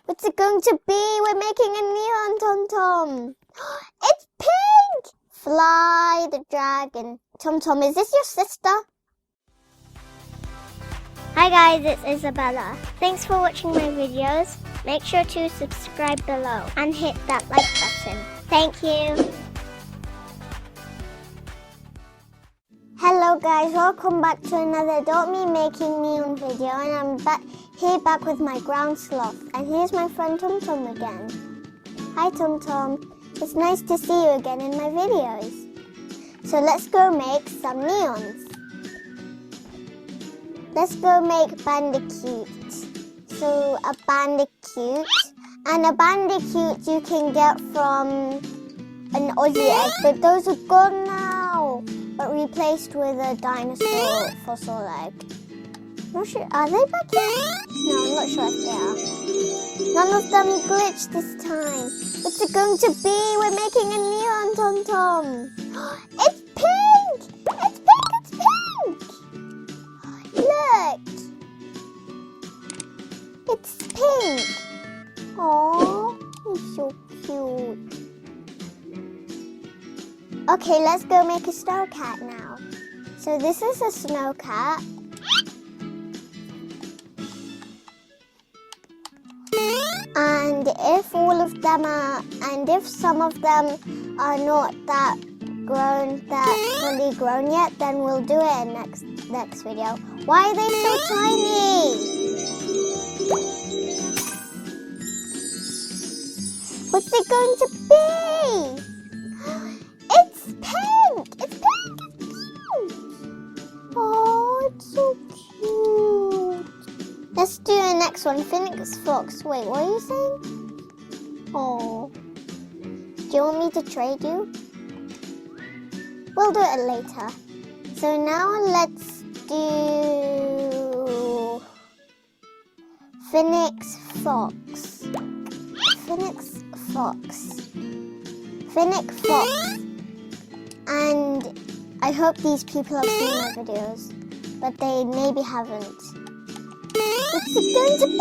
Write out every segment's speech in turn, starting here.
What's it going to be? We're making a neon tom-tom. It's pink! Fly the dragon. Tom-tom, is this your sister? Hi guys, it's Isabella. Thanks for watching my videos. Make sure to subscribe below and hit that like button. Thank you. Hello guys, welcome back to another Don't Me Making Neon video, and I'm back with my ground sloth, and here's my friend Tom Tom again. Hi Tom Tom, it's nice to see you again in my videos. So let's go make some neons. Let's go make Bandicoot. So a Bandicoot, and a Bandicoot you can get from an Aussie egg, but those are gone now. But replaced with a dinosaur fossil egg. Not sure, are they back here? No, I'm not sure if they are. None of them glitched this time. What's it going to be? We're making a neon tom-tom. It's pink! It's pink! It's pink! Look! It's pink! Aww, he's so cute. Okay, let's go make a snow cat now. So this is a snow cat. And if all of them are, and if some of them are not that fully grown yet, then we'll do it in next video. Why are they so tiny? What's it going to be? It's pink! It's pink! It's pink! Oh, it's so cute. Let's do the next one. Fennec's fox. Wait, what are you saying? Oh. Do you want me to trade you? We'll do it later. So now let's do Fennec's fox. Fennec's fox. Fennec fox. And I hope these people have seen my videos, but they maybe haven't. What's it going to be?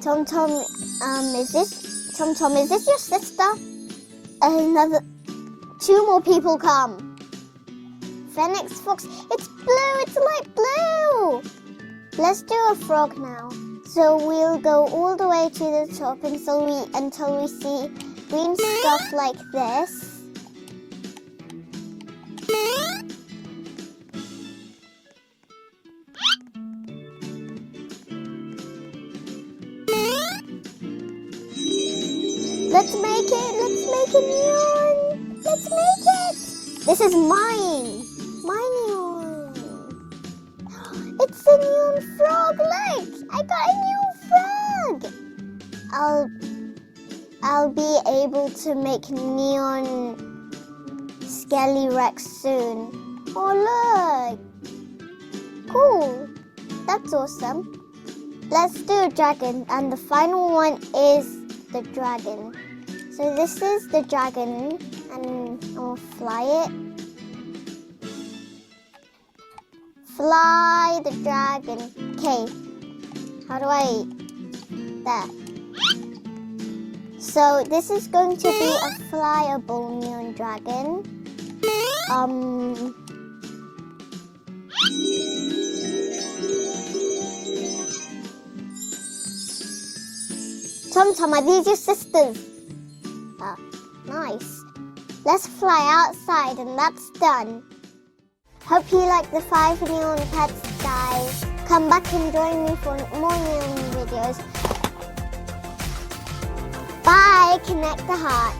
Tom Tom, is this your sister? Two more people come. Phoenix Fox, it's blue, it's light blue. Let's do a frog now. So we'll go all the way to the top until we see green stuff like this. Let's make a neon. Let's make it. This is mine. My neon. It's a neon frog, look. I got a neon frog. I'll be able to make neon Skelly Rex soon. Oh look! Cool! That's awesome. Let's do a dragon, and the final one is the dragon. So this is the dragon, and I'll fly it. Fly the dragon. Okay. How do I... There. So this is going to be a flyable neon dragon. Tom Tom, are these your sisters? Oh, nice. Let's fly outside, and that's done. Hope you like the 5 neon pets, guys. Come back and join me for more neon videos. Bye, connect the heart.